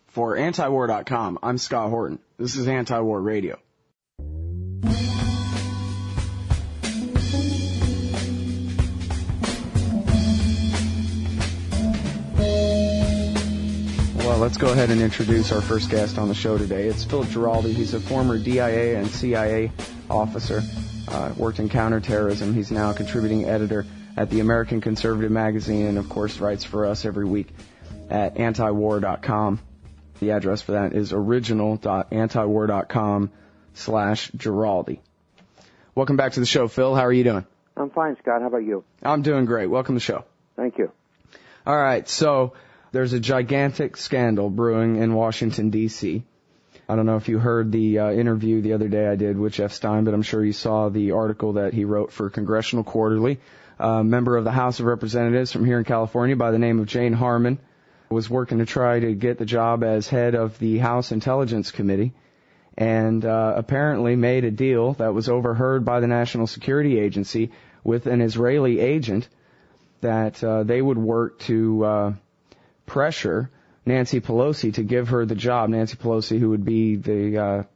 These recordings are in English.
For antiwar.com, I'm Scott Horton. This is Anti-War Radio. Well, let's go ahead and introduce our first guest on the show today. It's Philip Giraldi. He's a former DIA and CIA officer, worked in counterterrorism. He's now a contributing editor at the American Conservative magazine and, of course, writes for us every week at antiwar.com. The address for that is original.antiwar.com/Giraldi. Welcome back to the show, Phil. How are you doing? I'm fine, Scott. How about you? I'm doing great. Welcome to the show. Thank you. All right, so there's a gigantic scandal brewing in Washington, D.C. I don't know if you heard the interview the other day I did with Jeff Stein, but I'm sure you saw the article that he wrote for Congressional Quarterly. A member of the House of Representatives from here in California by the name of Jane Harman was working to try to get the job as head of the House Intelligence Committee, and apparently made a deal that was overheard by the National Security Agency with an Israeli agent that they would work to pressure Nancy Pelosi to give her the job. Nancy Pelosi, who would be the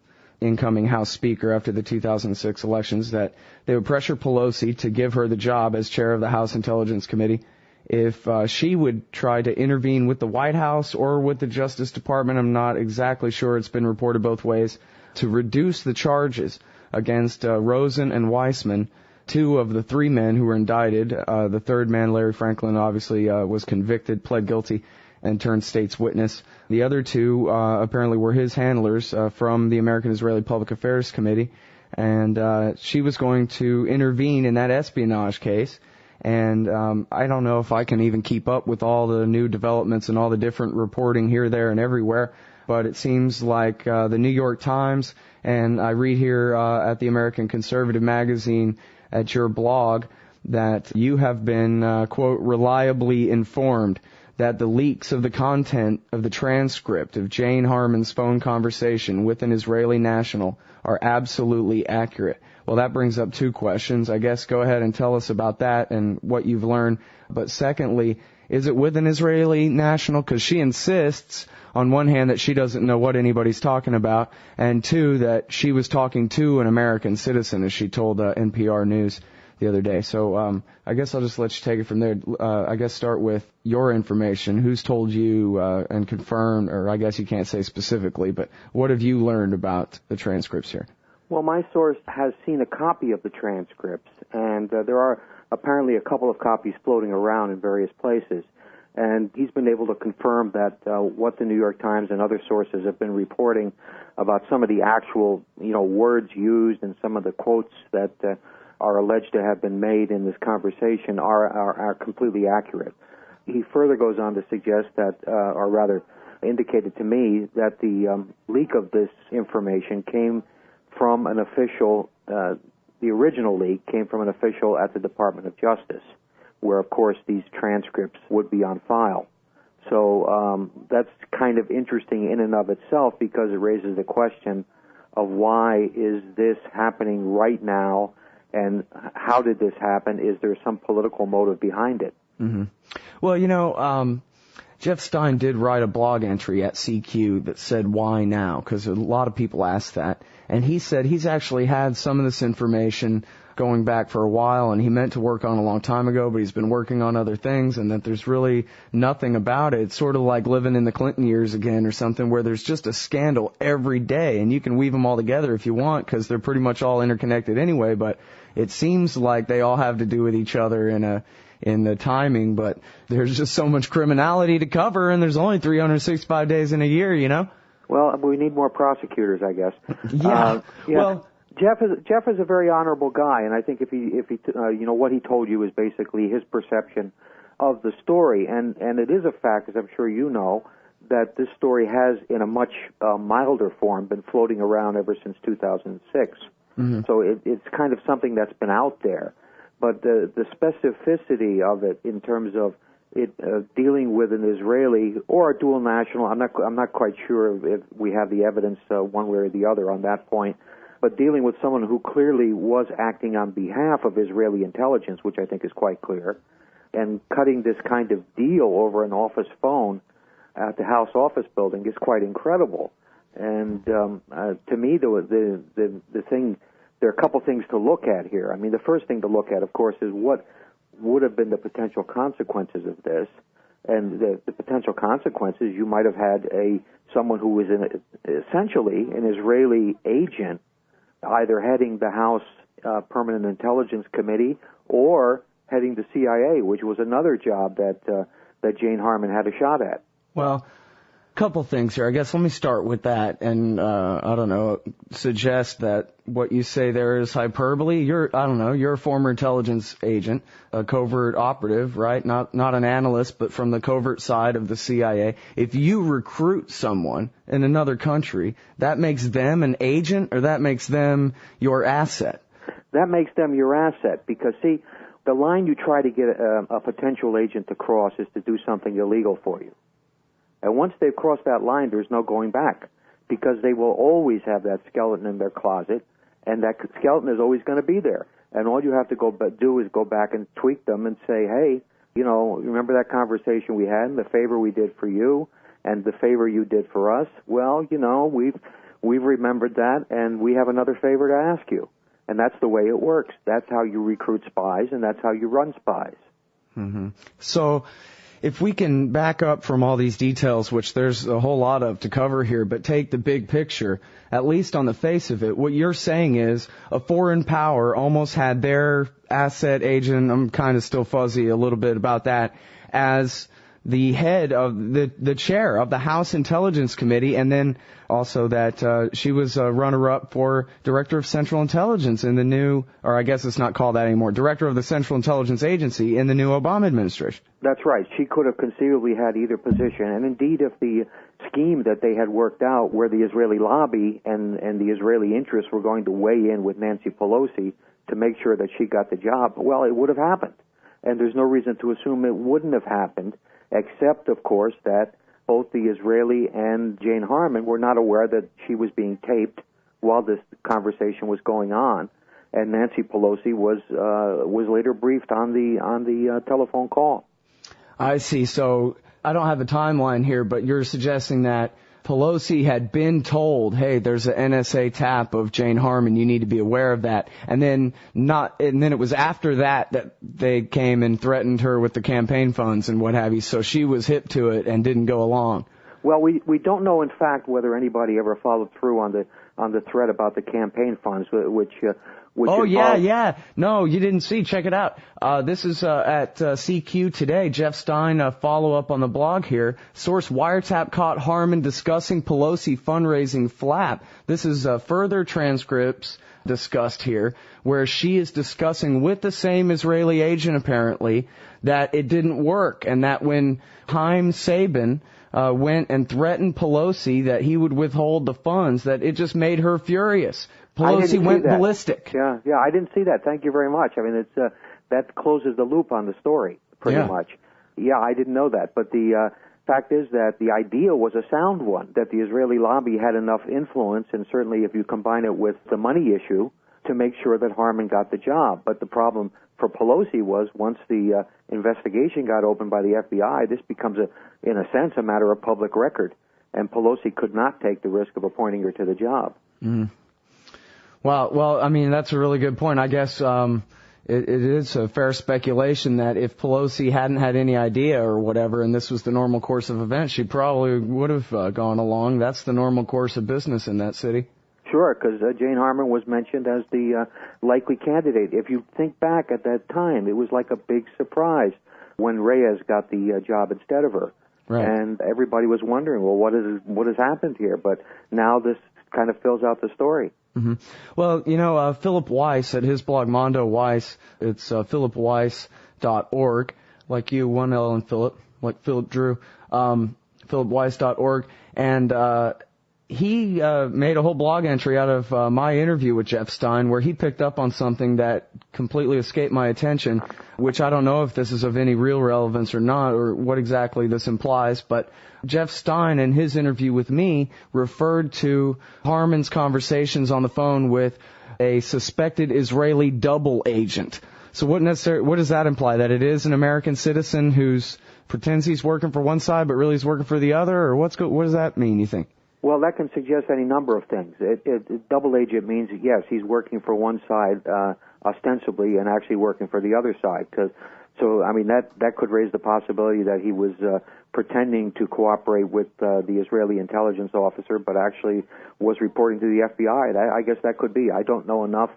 incoming House Speaker after the 2006 elections, that they would pressure Pelosi to give her the job as chair of the House Intelligence Committee if she would try to intervene with the White House or with the Justice Department. I'm not exactly sure. It's been reported both ways, to reduce the charges against Rosen and Weissman, two of the three men who were indicted. The third man, Larry Franklin, obviously was convicted, pled guilty, and turned state's witness. The other two apparently were his handlers from the American-Israeli Public Affairs Committee, and she was going to intervene in that espionage case. And I don't know if I can even keep up with all the new developments and all the different reporting here, there, and everywhere, but it seems like the New York Times, and I read here at the American Conservative magazine at your blog that you have been, quote, reliably informed that the leaks of the content of the transcript of Jane Harman's phone conversation with an Israeli national are absolutely accurate. Well, that brings up two questions. I guess go ahead and tell us about that and what you've learned. But secondly, is it with an Israeli national? Because she insists, on one hand, that she doesn't know what anybody's talking about, and two, that she was talking to an American citizen, as she told NPR News the other day. So I guess I'll just let you take it from there. I guess start with your information. Who's told you and confirmed, or I guess you can't say specifically, but what have you learned about the transcripts here? Well, my source has seen a copy of the transcripts, and there are apparently a couple of copies floating around in various places. And he's been able to confirm that what the New York Times and other sources have been reporting about some of the actual, words used and some of the quotes that are alleged to have been made in this conversation are completely accurate. He further goes on to suggest that, or rather indicated to me, that the leak of this information came from an official, the original leak came from an official at the Department of Justice, where, of course, these transcripts would be on file. So that's kind of interesting in and of itself, because it raises the question of why is this happening right now, and how did this happen? Is there some political motive behind it? Mm-hmm. Well, Jeff Stein did write a blog entry at CQ that said, why now? Because a lot of people asked that. And he said he's actually had some of this information going back for a while, and he meant to work on a long time ago, but he's been working on other things, and that there's really nothing about it. It's sort of like living in the Clinton years again or something, where there's just a scandal every day, and you can weave them all together if you want, because they're pretty much all interconnected anyway, but it seems like they all have to do with each other in the timing, but there's just so much criminality to cover, and there's only 365 days in a year, Well, we need more prosecutors, I guess. Yeah. Well, Jeff is a very honorable guy, and I think if he what he told you is basically his perception of the story, and it is a fact, as I'm sure you know, that this story has, in a much milder form, been floating around ever since 2006. Mm-hmm. So it's kind of something that's been out there, but the specificity of it in terms of it dealing with an Israeli or a dual national, I'm not quite sure if we have the evidence one way or the other on that point. But dealing with someone who clearly was acting on behalf of Israeli intelligence, which I think is quite clear, and cutting this kind of deal over an office phone, at the House office building is quite incredible. And to me, the thing, there are a couple things to look at here. I mean, the first thing to look at, of course, is what would have been the potential consequences of this. And the potential consequences, you might have had someone who was essentially an Israeli agent, either heading the House Permanent Intelligence Committee or heading the CIA, which was another job that Jane Harman had a shot at. Well, a couple things here. I guess let me start with that and, I don't know, suggest that what you say there is hyperbole. You're a former intelligence agent, a covert operative, right? Not an analyst, but from the covert side of the CIA. If you recruit someone in another country, that makes them an agent or that makes them your asset? That makes them your asset because, see, the line you try to get a potential agent to cross is to do something illegal for you. And once they've crossed that line, there's no going back because they will always have that skeleton in their closet, and that skeleton is always going to be there. And all you have to do is go back and tweak them and say, hey, remember that conversation we had and the favor we did for you and the favor you did for us? Well, we've remembered that, and we have another favor to ask you. And that's the way it works. That's how you recruit spies, and that's how you run spies. Mm-hmm. So if we can back up from all these details, which there's a whole lot of to cover here, but take the big picture, at least on the face of it, what you're saying is a foreign power almost had their asset agent, I'm kind of still fuzzy a little bit about that, as the head of the chair of the House Intelligence Committee, and then also that she was a runner-up for Director of Central Intelligence in the new, or I guess it's not called that anymore, Director of the Central Intelligence Agency in the new Obama administration. That's right. She could have conceivably had either position. And indeed, if the scheme that they had worked out where the Israeli lobby and the Israeli interests were going to weigh in with Nancy Pelosi to make sure that she got the job, well, it would have happened. And there's no reason to assume it wouldn't have happened, except, of course, that both the Israeli and Jane Harman were not aware that she was being taped while this conversation was going on, and Nancy Pelosi was later briefed on the telephone call. I see. So I don't have a timeline here, but you're suggesting that Pelosi had been told, hey, there's an NSA tap of Jane Harman, you need to be aware of that. And then it was after that they came and threatened her with the campaign funds and what have you, so she was hip to it and didn't go along. Well, we don't know, in fact, whether anybody ever followed through on the threat about the campaign funds, which yeah. No, you didn't see. Check it out. This is at CQ today. Jeff Stein, follow up on the blog here. Source: wiretap caught Harman discussing Pelosi fundraising flap. This is further transcripts discussed here, where she is discussing with the same Israeli agent, apparently, that it didn't work, and that when Chaim Sabin went and threatened Pelosi that he would withhold the funds, that it just made her furious. Pelosi went ballistic. Yeah, I didn't see that. Thank you very much. I mean, it's that closes the loop on the story, pretty much. Yeah, I didn't know that. But the fact is that the idea was a sound one, that the Israeli lobby had enough influence, and certainly if you combine it with the money issue, to make sure that Harman got the job. But the problem for Pelosi was once the investigation got opened by the FBI, this becomes, in a sense, a matter of public record. And Pelosi could not take the risk of appointing her to the job. Mm. Well, I mean, that's a really good point. I guess it is a fair speculation that if Pelosi hadn't had any idea or whatever, and this was the normal course of events, she probably would have gone along. That's the normal course of business in that city. Sure, because Jane Harman was mentioned as the likely candidate. If you think back at that time, it was like a big surprise when Reyes got the job instead of her. Right. And everybody was wondering, well, what has happened here? But now this kind of fills out the story. Mm-hmm. Well, Philip Weiss at his blog, Mondo Weiss, it's philipweiss.org, like you, one L in Philip, like Philip Drew, philipweiss.org, and he made a whole blog entry out of my interview with Jeff Stein, where he picked up on something that completely escaped my attention, which I don't know if this is of any real relevance or not, or what exactly this implies, but Jeff Stein, in his interview with me, referred to Harman's conversations on the phone with a suspected Israeli double agent. So what does that imply? That it is an American citizen who's pretends he's working for one side, but really he's working for the other, or what does that mean, you think? Well, that can suggest any number of things. Double agent means, yes, he's working for one side ostensibly and actually working for the other side. So, I mean, that could raise the possibility that he was pretending to cooperate with the Israeli intelligence officer, but actually was reporting to the FBI. I guess that could be. I don't know enough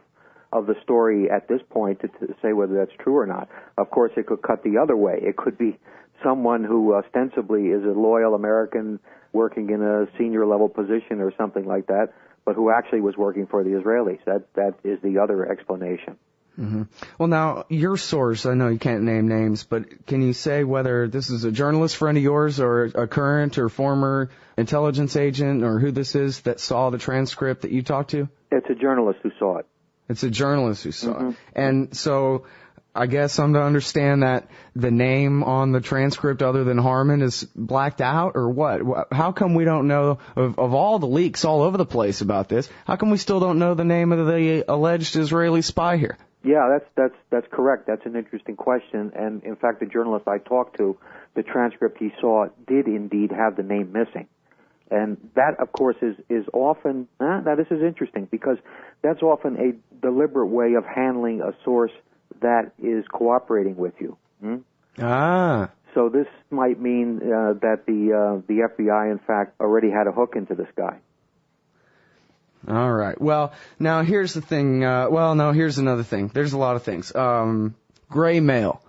of the story at this point to say whether that's true or not. Of course, it could cut the other way. It could be someone who ostensibly is a loyal American working in a senior level position or something like that, but who actually was working for the Israelis. That is the other explanation. Mm-hmm. Well, now, your source, I know you can't name names, but can you say whether this is a journalist friend of yours or a current or former intelligence agent or who this is that saw the transcript that you talked to? It's a journalist who saw it. It's a journalist who saw it. And so I guess I'm to understand that the name on the transcript other than Harman is blacked out, or what? How come we don't know, of all the leaks all over the place about this, how come we still don't know the name of the alleged Israeli spy here? Yeah, that's correct. That's an interesting question. And in fact, the journalist I talked to, the transcript he saw did indeed have the name missing. And that, of course, is often, now this is interesting, because that's often a deliberate way of handling a source that is cooperating with you. So this might mean that the FBI, in fact, already had a hook into this guy. All right. Well, now here's the thing. Here's another thing. There's a lot of things. Gray mail.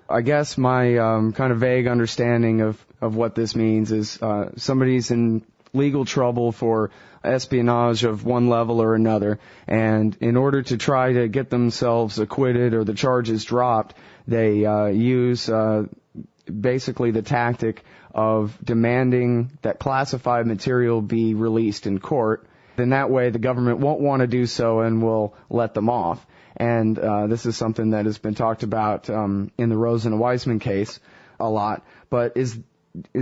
I guess my kind of vague understanding of what this means is somebody's in legal trouble for espionage of one level or another, and in order to try to get themselves acquitted or the charges dropped, they use basically the tactic of demanding that classified material be released in court. Then that way the government won't want to do so and will let them off. And this is something that has been talked about in the Rosen and Weissman case a lot. But is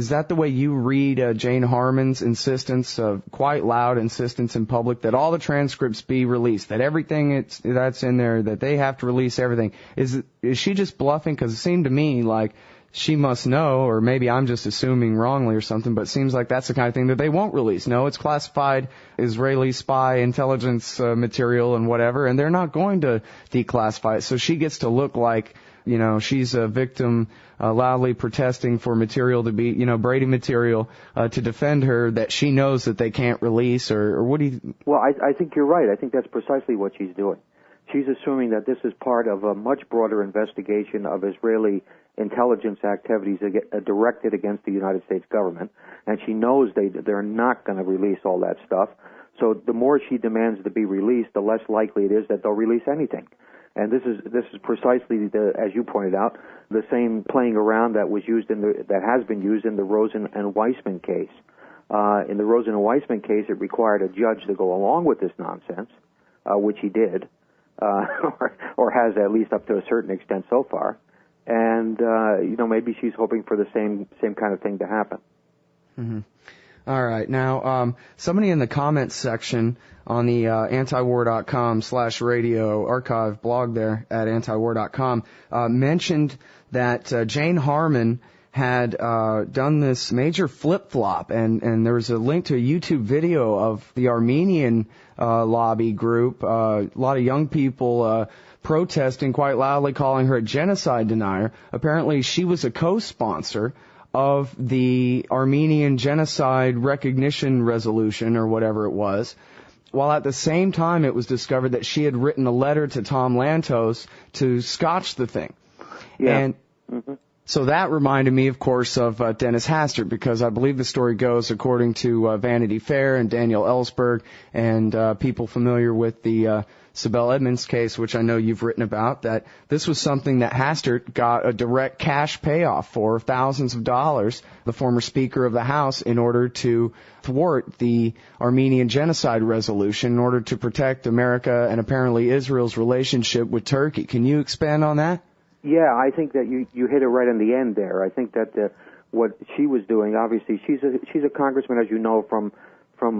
that the way you read Jane Harman's insistence, quite loud insistence in public, that all the transcripts be released, that everything that's in there, that they have to release everything? Is she just bluffing? Because it seemed to me like she must know, or maybe I'm just assuming wrongly or something, but it seems like that's the kind of thing that they won't release. No, it's classified Israeli spy intelligence material and whatever, and they're not going to declassify it. So she gets to look like, she's a victim loudly protesting for material to be, Brady material to defend her that she knows that they can't release, or what do you... Well, I think you're right. I think that's precisely what she's doing. She's assuming that this is part of a much broader investigation of Israeli intelligence activities directed against the United States government, and she knows they're not going to release all that stuff. So the more she demands to be released, the less likely it is that they'll release anything. And this is precisely as you pointed out, the same playing around that has been used in the Rosen and Weissman case. In the Rosen and Weissman case, it required a judge to go along with this nonsense, which he did, or has at least up to a certain extent so far. And maybe she's hoping for the same kind of thing to happen. Mm-hmm. All right. Now, somebody in the comments section on the antiwar.com/radio archive blog there at antiwar.com mentioned that Jane Harman had done this major flip-flop, and there was a link to a YouTube video of the Armenian lobby group, a lot of young people protesting quite loudly, calling her a genocide denier. Apparently, she was a co-sponsor of the Armenian genocide recognition resolution, or whatever it was, while at the same time it was discovered that she had written a letter to Tom Lantos to scotch the thing. Yeah. And so that reminded me, of course, of Dennis Hastert, because I believe the story goes, according to Vanity Fair and Daniel Ellsberg and people familiar with the Sibel Edmonds case, which I know you've written about, that this was something that Hastert got a direct cash payoff for, thousands of dollars, the former Speaker of the House, in order to thwart the Armenian genocide resolution, in order to protect America and apparently Israel's relationship with Turkey. Can you expand on that? Yeah, I think that you hit it right in the end there. I think that what she was doing, obviously, she's a congressman, as you know, from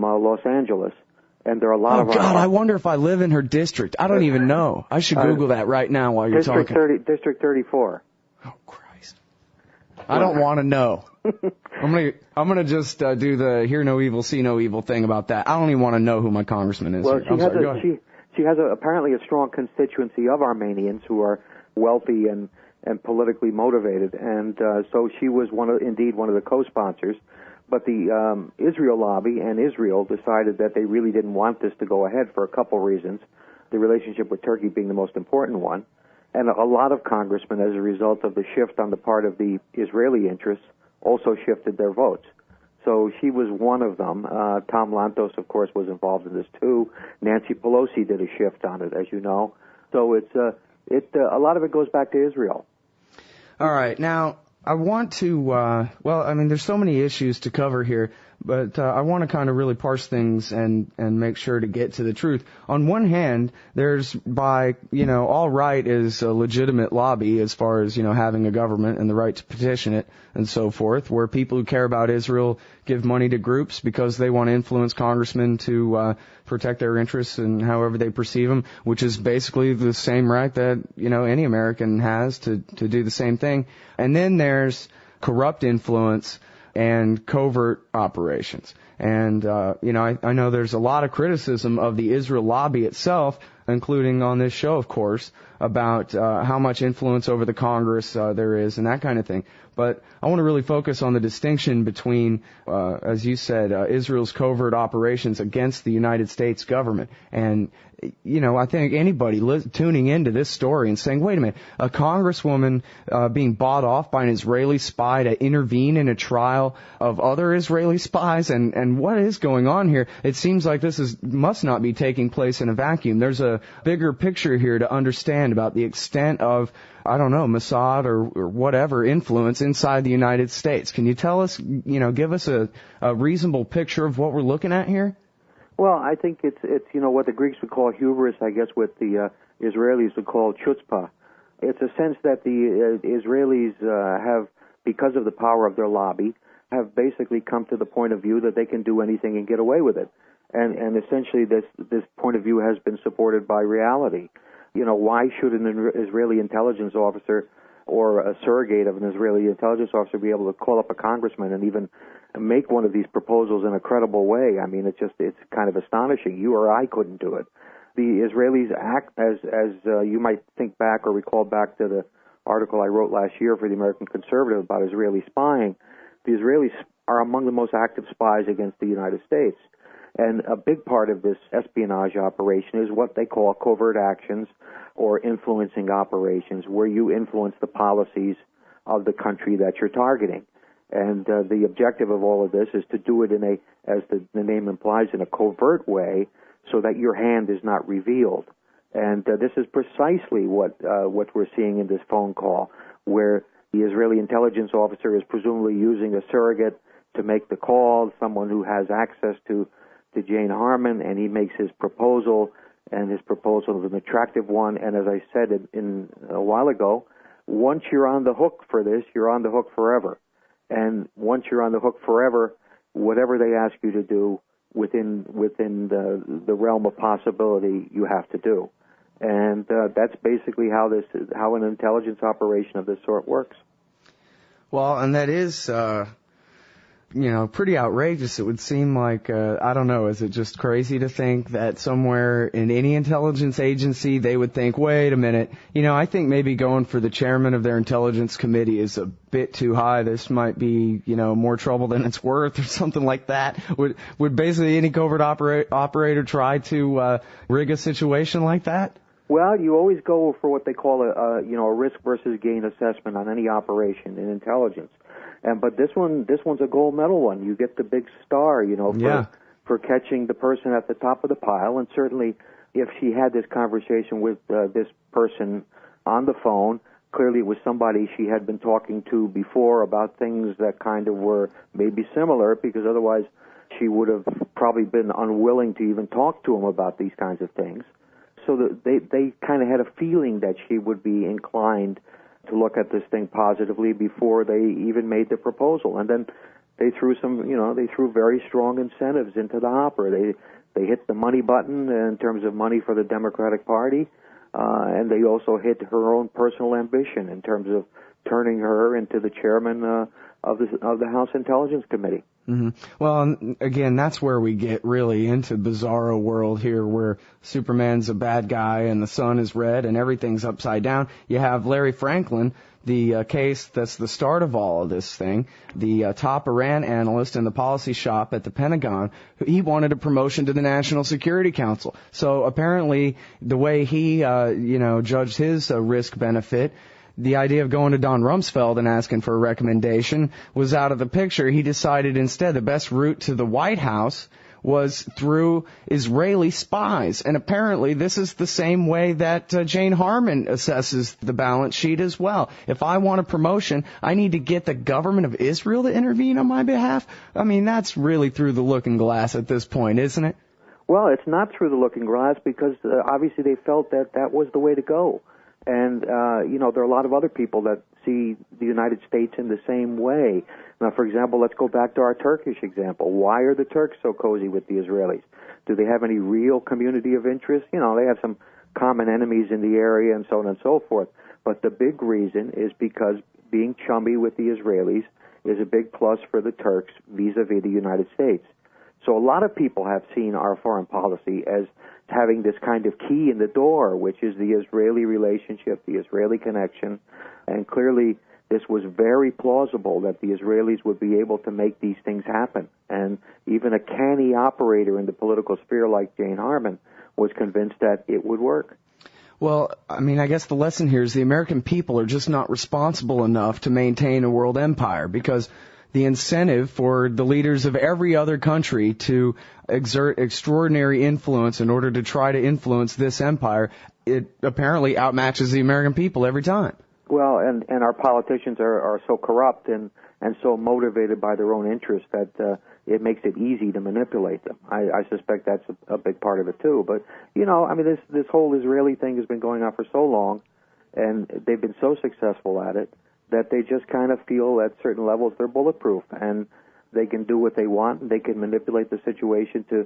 Los Angeles. And there are a lot of... Oh, God, I wonder if I live in her district. I don't even know. I should Google that right now while you're talking. District 34. Oh, Christ. I don't want to know. I'm gonna just do the hear no evil, see no evil thing about that. I don't even want to know who my congressman is. Well, here. she has apparently a strong constituency of Armenians who are wealthy and politically motivated, and so she was indeed one of the co-sponsors. But the Israel lobby and Israel decided that they really didn't want this to go ahead for a couple reasons, the relationship with Turkey being the most important one. And a lot of congressmen, as a result of the shift on the part of the Israeli interests, also shifted their votes. So she was one of them. Tom Lantos, of course, was involved in this too. Nancy Pelosi did a shift on it, as you know. So a lot of it goes back to Israel. All right. Now, I want to, there's so many issues to cover here, but I want to kind of really parse things and make sure to get to the truth. On one hand, there's all right is a legitimate lobby as far as, having a government and the right to petition it and so forth, where people who care about Israel give money to groups because they want to influence congressmen to protect their interests and however they perceive them, which is basically the same right that, any American has to do the same thing. And then there's corrupt influence and covert operations. And, I know there's a lot of criticism of the Israel lobby itself, including on this show, of course, about how much influence over the Congress there is and that kind of thing. But I want to really focus on the distinction between, as you said, Israel's covert operations against the United States government. And, I think anybody tuning into this story and saying, wait a minute, a congresswoman being bought off by an Israeli spy to intervene in a trial of other Israeli spies, and what is going on here? It seems like this must not be taking place in a vacuum. There's a bigger picture here to understand about the extent of, Mossad or whatever influence inside the United States. Can you tell us, give us a reasonable picture of what we're looking at here? Well, I think it's what the Greeks would call hubris, I guess what the Israelis would call chutzpah. It's a sense that the Israelis have, because of the power of their lobby, have basically come to the point of view that they can do anything and get away with it. And essentially this point of view has been supported by reality. Why should an Israeli intelligence officer or a surrogate of an Israeli intelligence officer be able to call up a congressman and even make one of these proposals in a credible way? I mean, it's kind of astonishing. You or I couldn't do it. The Israelis act as you might think back or recall back to the article I wrote last year for the American Conservative about Israeli spying. The Israelis are among the most active spies against the United States. And a big part of this espionage operation is what they call covert actions or influencing operations, where you influence the policies of the country that you're targeting. And the objective of all of this is to do it as the name implies, in a covert way, so that your hand is not revealed. And this is precisely what we're seeing in this phone call, where the Israeli intelligence officer is presumably using a surrogate to make the call, someone who has access to Jane Harman, and he makes his proposal, and his proposal is an attractive one. And as I said in a while ago, once you're on the hook for this, you're on the hook forever. And once you're on the hook forever, whatever they ask you to do within the realm of possibility, you have to do. And that's basically how an intelligence operation of this sort works. Well, and that is pretty outrageous. It would seem like, is it just crazy to think that somewhere in any intelligence agency they would think, wait a minute, I think maybe going for the chairman of their intelligence committee is a bit too high. This might be, more trouble than it's worth or something like that. Would basically any covert operator try to rig a situation like that? Well, you always go for what they call a risk versus gain assessment on any operation in intelligence. But this one's a gold medal one. You get the big star, for catching the person at the top of the pile. And certainly, if she had this conversation with this person on the phone, clearly it was somebody she had been talking to before about things that kind of were maybe similar, because otherwise she would have probably been unwilling to even talk to him about these kinds of things. So that they kind of had a feeling that she would be inclined to look at this thing positively before they even made the proposal. And then they threw very strong incentives into the hopper. They hit the money button in terms of money for the Democratic Party, and they also hit her own personal ambition in terms of turning her into the chairman of the House Intelligence Committee. Mm-hmm. Well, again, that's where we get really into bizarro world here, where Superman's a bad guy and the sun is red and everything's upside down. You have Larry Franklin, the case that's the start of all of this thing, the top Iran analyst in the policy shop at the Pentagon. He wanted a promotion to the National Security Council. So apparently the way he, judged his risk-benefit, the idea of going to Don Rumsfeld and asking for a recommendation was out of the picture. He decided instead the best route to the White House was through Israeli spies. And apparently this is the same way that Jane Harman assesses the balance sheet as well. If I want a promotion, I need to get the government of Israel to intervene on my behalf. I mean, that's really through the looking glass at this point, isn't it? Well, it's not through the looking glass because obviously they felt that that was the way to go. And, there are a lot of other people that see the United States in the same way. Now, for example, let's go back to our Turkish example. Why are the Turks so cozy with the Israelis? Do they have any real community of interest? They have some common enemies in the area and so on and so forth. But the big reason is because being chummy with the Israelis is a big plus for the Turks vis-a-vis the United States. So a lot of people have seen our foreign policy as having this kind of key in the door, which is the Israeli relationship, the Israeli connection. And clearly this was very plausible that the Israelis would be able to make these things happen. And even a canny operator in the political sphere like Jane Harman was convinced that it would work. Well, I mean, I guess the lesson here is the American people are just not responsible enough to maintain a world empire, because the incentive for the leaders of every other country to exert extraordinary influence in order to try to influence this empire, it apparently outmatches the American people every time. Well, and our politicians are so corrupt and so motivated by their own interests that it makes it easy to manipulate them. I suspect that's a big part of it too. But, this whole Israeli thing has been going on for so long, and they've been so successful at it, that they just kind of feel at certain levels they're bulletproof and they can do what they want and they can manipulate the situation to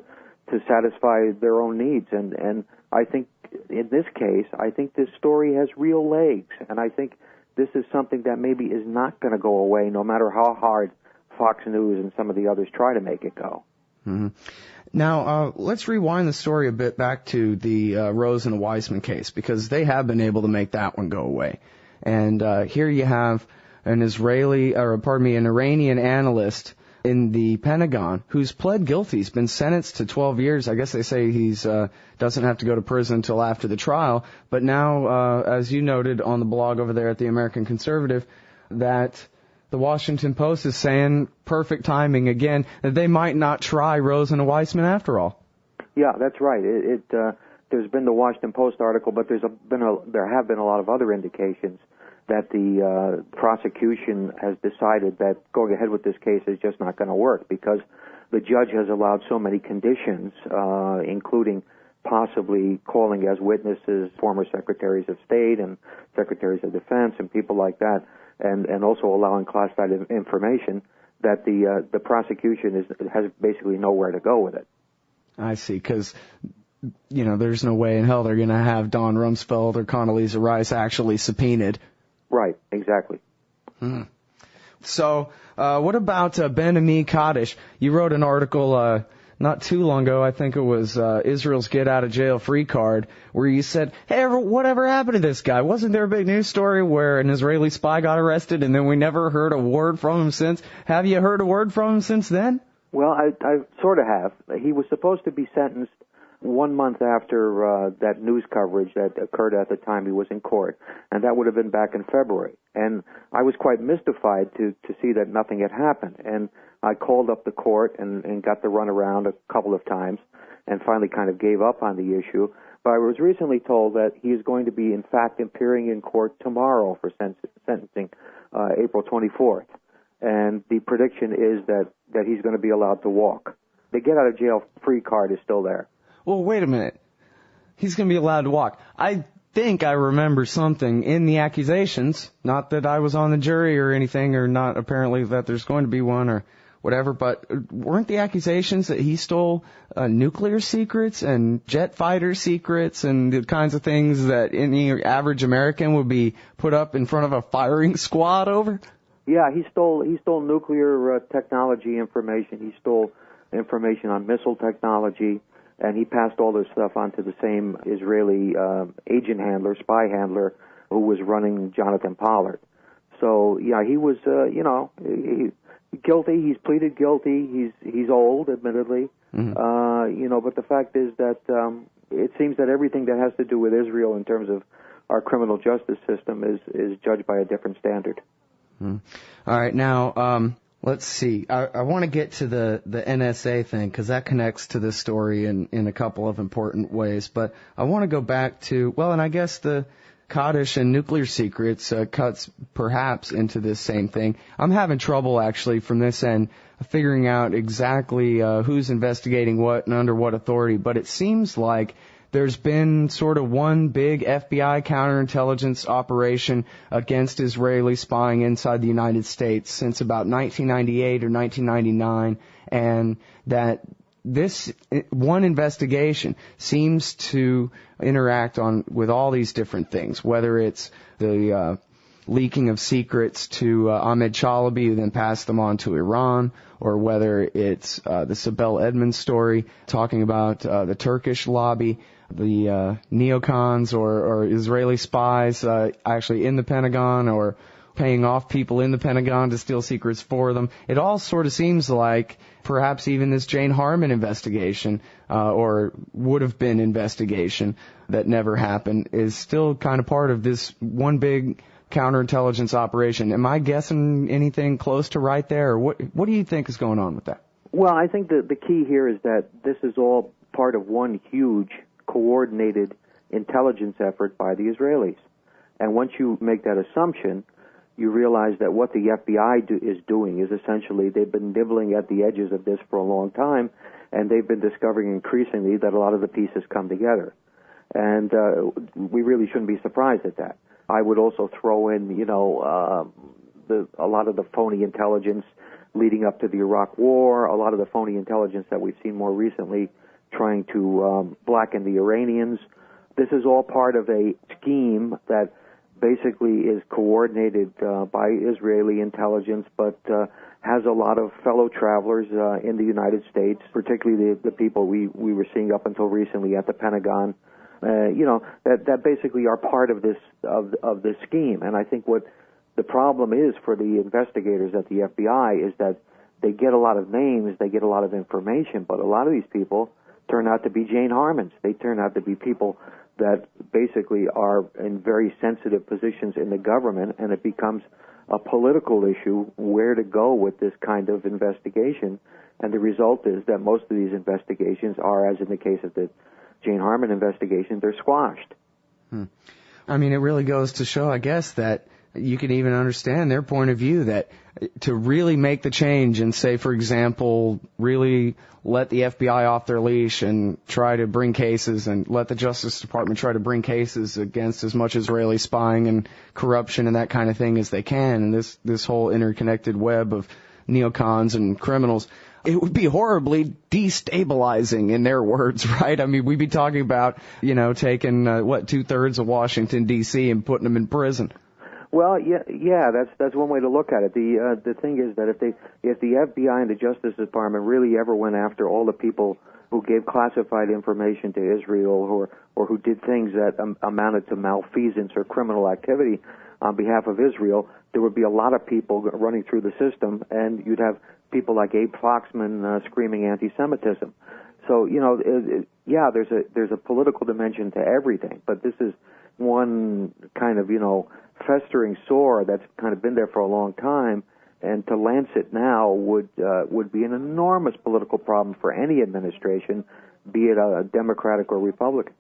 satisfy their own needs. And I think in this case, I think this story has real legs, and I think this is something that maybe is not going to go away no matter how hard Fox News and some of the others try to make it go. Mm-hmm. Now, let's rewind the story a bit back to the Rosen and Weissman case, because they have been able to make that one go away. And here you have an Iranian analyst in the Pentagon who's pled guilty. He's been sentenced to 12 years. I guess they say he's doesn't have to go to prison until after the trial. But now, as you noted on the blog over there at the American Conservative, that the Washington Post is saying, perfect timing again, that they might not try Rosen and Weissman after all. Yeah, that's right. There's been the Washington Post article, but there have been a lot of other indications that the prosecution has decided that going ahead with this case is just not going to work because the judge has allowed so many conditions, including possibly calling as witnesses former secretaries of state and secretaries of defense and people like that, and also allowing classified information, that the prosecution has basically nowhere to go with it. I see, because there's no way in hell they're going to have Don Rumsfeld or Condoleezza Rice actually subpoenaed. Right, exactly. So, what about Ben Ami Kaddish? You wrote an article not too long ago, I think it was Israel's get-out-of-jail-free card, where you said, hey, whatever happened to this guy? Wasn't there a big news story where an Israeli spy got arrested and then we never heard a word from him since? Have you heard a word from him since then? Well, I sort of have. He was supposed to be sentenced 1 month after that news coverage that occurred at the time he was in court, and that would have been back in February. And I was quite mystified to see that nothing had happened. And I called up the court and got the runaround a couple of times and finally kind of gave up on the issue. But I was recently told that he is going to be, in fact, appearing in court tomorrow for sentencing, April 24th. And the prediction is that he's going to be allowed to walk. The get-out-of-jail-free card is still there. Well, wait a minute. He's going to be allowed to walk. I think I remember something in the accusations, not that I was on the jury or anything, or not apparently that there's going to be one or whatever, but weren't the accusations that he stole nuclear secrets and jet fighter secrets and the kinds of things that any average American would be put up in front of a firing squad over? Yeah, he stole nuclear technology information. He stole information on missile technology, and he passed all this stuff on to the same Israeli agent handler, spy handler, who was running Jonathan Pollard. So yeah, he was guilty. He's pleaded guilty. He's old, admittedly. Mm-hmm. But the fact is that it seems that everything that has to do with Israel in terms of our criminal justice system is judged by a different standard. Mm. All right, now let's see. I want to get to the NSA thing because that connects to this story in a couple of important ways. But I want to go back to, and I guess the Kaddish and nuclear secrets cuts perhaps into this same thing. I'm having trouble actually from this end figuring out exactly who's investigating what and under what authority. But it seems like there's been sort of one big FBI counterintelligence operation against Israeli spying inside the United States since about 1998 or 1999, and that this one investigation seems to interact with all these different things, whether it's the leaking of secrets to Ahmed Chalabi, who then passed them on to Iran, or whether it's the Sibel Edmonds story talking about the Turkish lobby, the neocons or Israeli spies actually in the Pentagon, or paying off people in the Pentagon to steal secrets for them. It all sort of seems like perhaps even this Jane Harman investigation, or would have been investigation that never happened, is still kind of part of this one big counterintelligence operation. Am I guessing anything close to right there, or what do you think is going on with that? Well, I think the key here is that this is all part of one huge coordinated intelligence effort by the Israelis. And once you make that assumption, you realize that what the FBI is doing is essentially they've been nibbling at the edges of this for a long time, and they've been discovering increasingly that a lot of the pieces come together. And we really shouldn't be surprised at that. I would also throw in, a lot of the phony intelligence leading up to the Iraq War, a lot of the phony intelligence that we've seen more recently trying to blacken the Iranians. This is all part of a scheme that basically is coordinated by Israeli intelligence, but has a lot of fellow travelers in the United States, particularly the people we were seeing up until recently at the Pentagon. That basically are part of this scheme. And I think what the problem is for the investigators at the FBI is that they get a lot of names, they get a lot of information, but a lot of these people turn out to be Jane Harmans. They turn out to be people that basically are in very sensitive positions in the government, and it becomes a political issue where to go with this kind of investigation. And the result is that most of these investigations are, as in the case of the Jane Harman investigation, they're squashed. I mean, it really goes to show, I guess, that you can even understand their point of view, that to really make the change and say, for example, really let the FBI off their leash and try to bring cases, and let the Justice Department try to bring cases against as much Israeli spying and corruption and that kind of thing as they can, and this whole interconnected web of neocons and criminals, it would be horribly destabilizing, in their words, right? I mean, we'd be talking about, taking, 2/3 of Washington, D.C. and putting them in prison. Well, yeah, that's one way to look at it. The thing is that if the FBI and the Justice Department really ever went after all the people who gave classified information to Israel, or who did things that amounted to malfeasance or criminal activity on behalf of Israel, there would be a lot of people running through the system, and you'd have people like Abe Foxman screaming anti-Semitism. So there's a political dimension to everything, but this is one kind of festering sore that's kind of been there for a long time, and to lance it now would be an enormous political problem for any administration, be it a Democratic or Republican.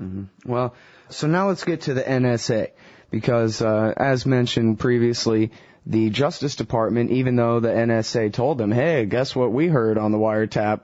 Mm-hmm. Well, so now let's get to the NSA, because as mentioned previously, the Justice Department, even though the NSA told them, hey, guess what we heard on the wiretap,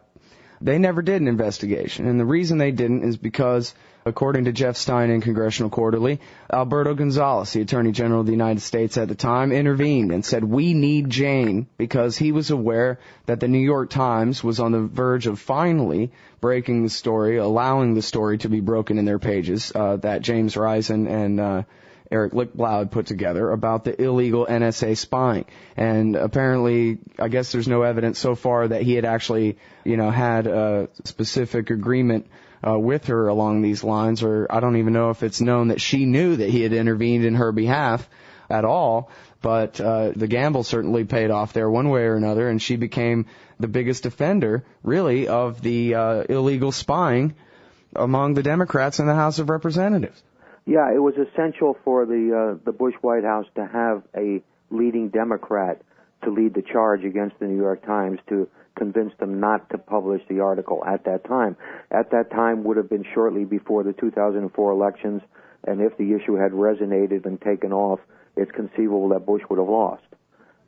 They never did an investigation, and the reason they didn't is because, according to Jeff Stein in Congressional Quarterly, Alberto Gonzales, the Attorney General of the United States at the time, intervened and said, we need Jane, because he was aware that the New York Times was on the verge of finally breaking the story, allowing the story to be broken in their pages, that James Risen and Eric Lichtblau had put together about the illegal NSA spying. And apparently, I guess there's no evidence so far that he had actually, had a specific agreement with her along these lines, or I don't even know if it's known that she knew that he had intervened in her behalf at all. But the gamble certainly paid off there one way or another, and she became the biggest offender, really, of the illegal spying among the Democrats in the House of Representatives. Yeah, it was essential for the Bush White House to have a leading Democrat to lead the charge against the New York Times to convince them not to publish the article at that time. At that time would have been shortly before the 2004 elections, and if the issue had resonated and taken off, it's conceivable that Bush would have lost.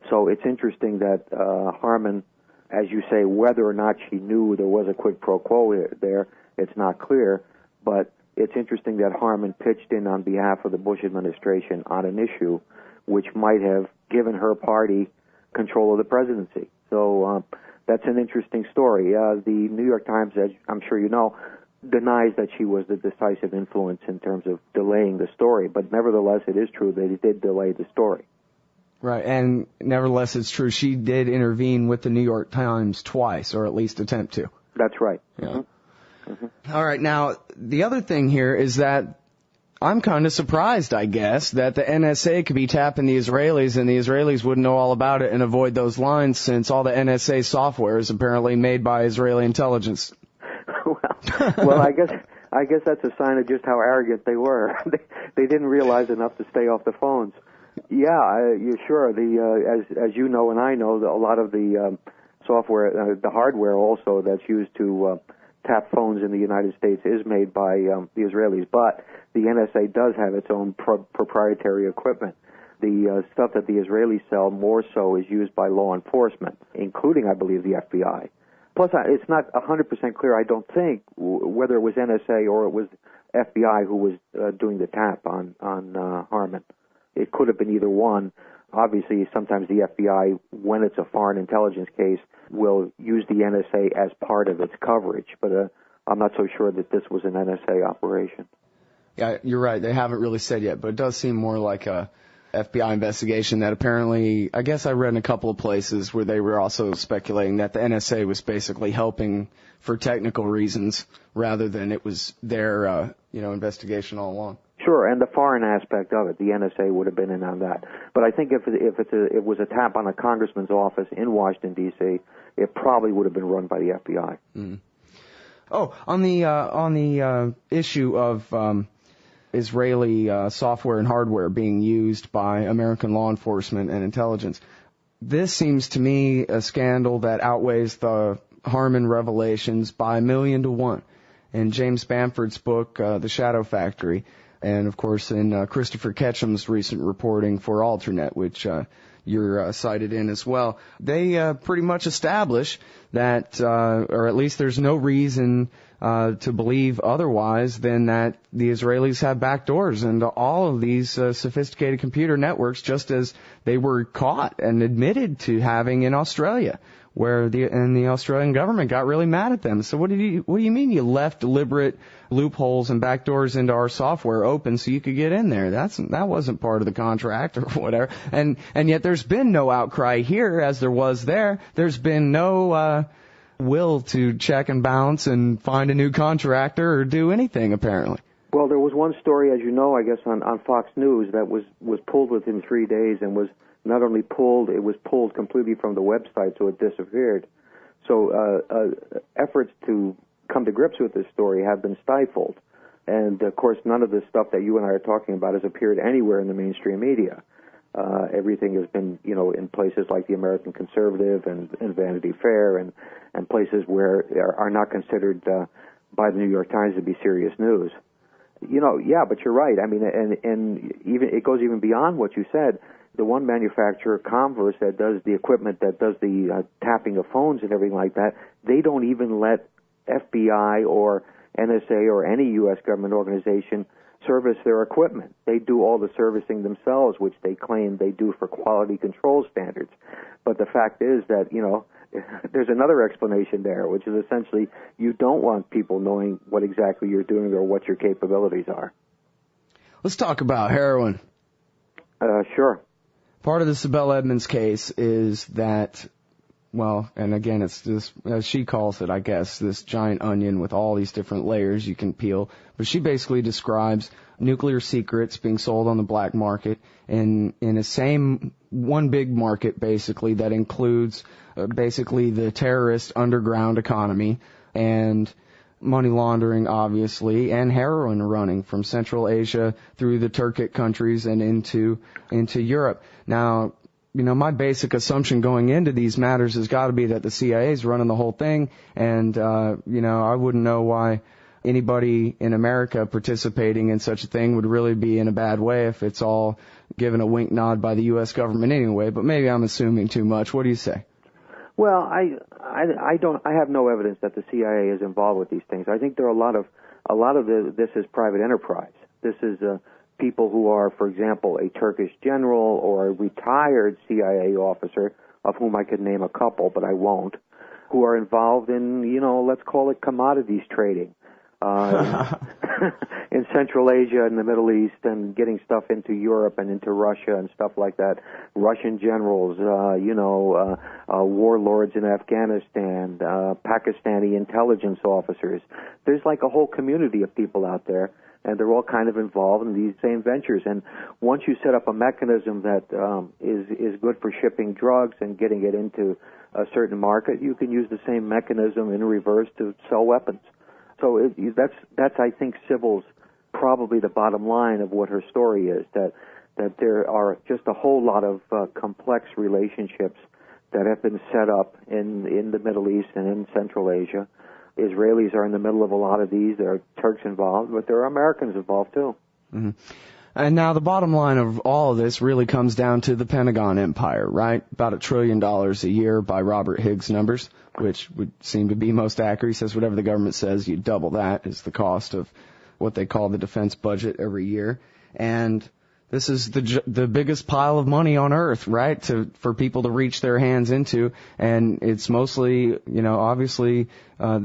So it's interesting that Harman, as you say, whether or not she knew there was a quid pro quo there, it's not clear, but it's interesting that Harman pitched in on behalf of the Bush administration on an issue which might have given her party control of the presidency. So that's an interesting story. The New York Times, as I'm sure you know, denies that she was the decisive influence in terms of delaying the story, but nevertheless it is true that it did delay the story. Right, and nevertheless it's true she did intervene with the New York Times twice, or at least attempt to. That's right. Yeah. Mm-hmm. All right, now, the other thing here is that I'm kind of surprised, I guess, that the NSA could be tapping the Israelis and the Israelis wouldn't know all about it and avoid those lines, since all the NSA software is apparently made by Israeli intelligence. Well, I guess that's a sign of just how arrogant they were. They didn't realize enough to stay off the phones. Yeah, you're sure. As you know and I know, a lot of the software, the hardware also that's used to tap phones in the United States is made by the Israelis, but the NSA does have its own proprietary equipment. The stuff that the Israelis sell more so is used by law enforcement, including, I believe, the FBI. Plus, it's not 100% clear, I don't think, whether it was NSA or it was FBI who was doing the tap on Harman. It could have been either one. Obviously, sometimes the FBI, when it's a foreign intelligence case, will use the NSA as part of its coverage, but I'm not so sure that this was an NSA operation. Yeah, you're right. They haven't really said yet, but it does seem more like a FBI investigation that apparently, I guess I read in a couple of places where they were also speculating that the NSA was basically helping for technical reasons rather than it was their, investigation all along. Sure, and the foreign aspect of it, the NSA would have been in on that. But I think if it was a tap on a congressman's office in Washington, D.C., it probably would have been run by the FBI. Mm. Oh, on the issue of Israeli software and hardware being used by American law enforcement and intelligence, this seems to me a scandal that outweighs the Harman revelations by 1,000,000 to 1. In James Bamford's book, The Shadow Factory, and of course in Christopher Ketchum's recent reporting for Alternet, which you're cited in as well, they pretty much establish that, or at least there's no reason to believe otherwise than that the Israelis have backdoors into all of these sophisticated computer networks, just as they were caught and admitted to having in Australia, where the Australian government got really mad at them. So what do you mean you left deliberate loopholes and backdoors into our software open so you could get in there? That wasn't part of the contract or whatever. And yet there's been no outcry here as there was there. There's been no will to check and balance and find a new contractor or do anything, apparently. Well, there was one story, as you know, I guess, on Fox News that was pulled within 3 days and was not only pulled, it was pulled completely from the website, so it disappeared. So efforts to come to grips with this story have been stifled. And, of course, none of the stuff that you and I are talking about has appeared anywhere in the mainstream media. Everything has been, in places like the American Conservative and Vanity Fair and places where are not considered by the New York Times to be serious news. Yeah, but you're right. I mean, and even it goes even beyond what you said. The one manufacturer, Converse, that does the equipment that does the tapping of phones and everything like that, they don't even let FBI or NSA or any U.S. government organization service their equipment. They do all the servicing themselves, which they claim they do for quality control standards. But the fact is that, there's another explanation there, which is essentially you don't want people knowing what exactly you're doing or what your capabilities are. Let's talk about heroin. Sure. Part of the Sibel Edmonds case is that, well, and again, it's this, as she calls it, I guess, this giant onion with all these different layers you can peel. But she basically describes nuclear secrets being sold on the black market in a same one big market, basically, that includes basically the terrorist underground economy and money laundering, obviously, and heroin running from Central Asia through the Turkic countries and into Europe. Now, my basic assumption going into these matters has got to be that the CIA is running the whole thing, and, I wouldn't know why anybody in America participating in such a thing would really be in a bad way if it's all given a wink nod by the U.S. government anyway, but maybe I'm assuming too much. What do you say? Well, I have no evidence that the CIA is involved with these things. I think there are this is private enterprise. This is people who are, for example, a Turkish general or a retired CIA officer, of whom I could name a couple, but I won't, who are involved in, let's call it commodities trading in Central Asia and the Middle East, and getting stuff into Europe and into Russia and stuff like that. Russian generals, warlords in Afghanistan, Pakistani intelligence officers. There's like a whole community of people out there, and they're all kind of involved in these same ventures. And once you set up a mechanism that is good for shipping drugs and getting it into a certain market, you can use the same mechanism in reverse to sell weapons. So that's I think Sybil's probably the bottom line of what her story is, that there are just a whole lot of complex relationships that have been set up in the Middle East and in Central Asia. Israelis are in the middle of a lot of these. There are Turks involved, but there are Americans involved too. Mm-hmm. And now the bottom line of all of this really comes down to the Pentagon empire, right? About $1 trillion a year by Robert Higgs numbers, which would seem to be most accurate. He says whatever the government says, you double that is the cost of what they call the defense budget every year. And this is the biggest pile of money on earth, right, for people to reach their hands into. And it's mostly, obviously,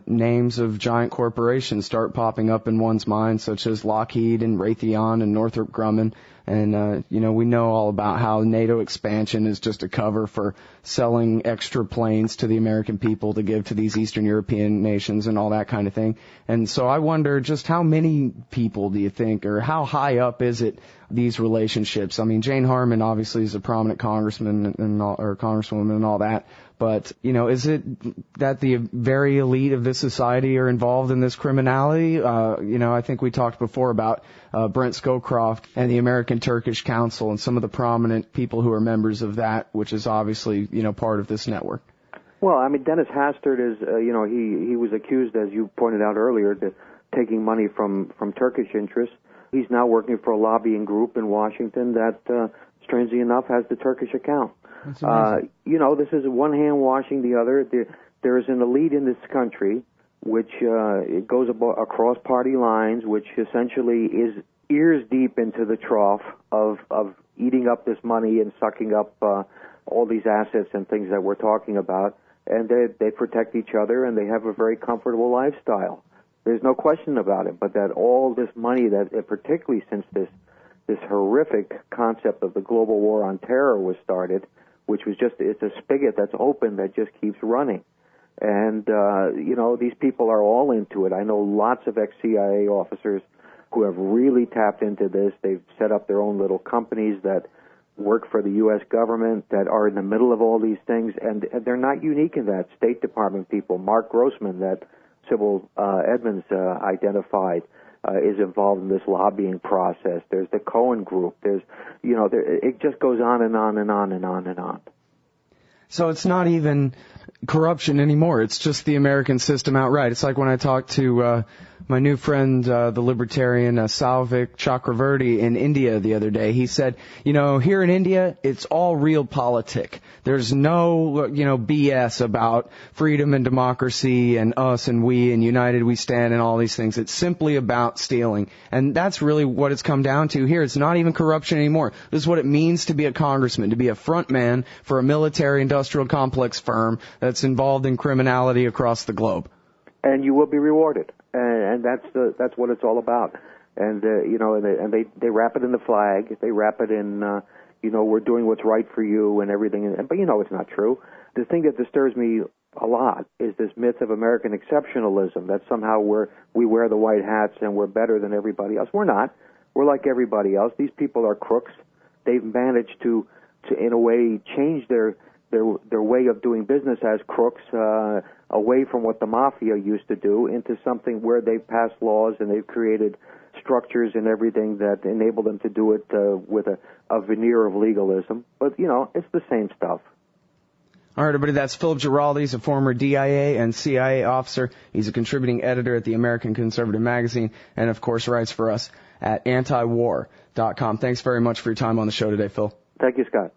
names of giant corporations start popping up in one's mind, such as Lockheed and Raytheon and Northrop Grumman. And, we know all about how NATO expansion is just a cover for selling extra planes to the American people to give to these Eastern European nations and all that kind of thing. And so I wonder just how many people do you think, or how high up is it, these relationships? I mean, Jane Harman obviously is a prominent congressman or congresswoman and all that. But, is it that the very elite of this society are involved in this criminality? I think we talked before about Brent Scowcroft and the American Turkish Council and some of the prominent people who are members of that, which is obviously, part of this network. Well, I mean, Dennis Hastert is, he was accused, as you pointed out earlier, taking money from Turkish interests. He's now working for a lobbying group in Washington that, strangely enough, has the Turkish account. This is one hand washing the other. There is an elite in this country which it goes across party lines, which essentially is ears deep into the trough of eating up this money and sucking up all these assets and things that we're talking about. And they protect each other, and they have a very comfortable lifestyle. There's no question about it. But that all this money, that particularly since this horrific concept of the global war on terror was started, which was it's a spigot that's open that just keeps running. And, these people are all into it. I know lots of ex-CIA officers who have really tapped into this. They've set up their own little companies that work for the U.S. government, that are in the middle of all these things, and they're not unique in that. State Department people, Mark Grossman, that Sibel Edmonds identified, is involved in this lobbying process. There's the Cohen Group. There's, it just goes on and on and on and on and on. So it's not even corruption anymore. It's just the American system outright. It's like when I talked to my new friend, the libertarian Salvik Chakravarti in India the other day. He said, here in India, it's all realpolitik. There's no, BS about freedom and democracy and us and we and united we stand and all these things. It's simply about stealing. And that's really what it's come down to here. It's not even corruption anymore. This is what it means to be a congressman, to be a front man for a military industrial complex firm that's involved in criminality across the globe. And you will be rewarded. And that's what it's all about. And and they wrap it in the flag. They wrap it in we're doing what's right for you and everything. But it's not true. The thing that disturbs me a lot is this myth of American exceptionalism, that somehow we wear the white hats and we're better than everybody else. We're not. We're like everybody else. These people are crooks. They've managed to in a way change their way of doing business as crooks away from what the mafia used to do into something where they've passed laws and they've created structures and everything that enable them to do it with a veneer of legalism. But, it's the same stuff. All right, everybody, that's Philip Giraldi. He's a former DIA and CIA officer. He's a contributing editor at the American Conservative Magazine and, of course, writes for us at antiwar.com. Thanks very much for your time on the show today, Phil. Thank you, Scott.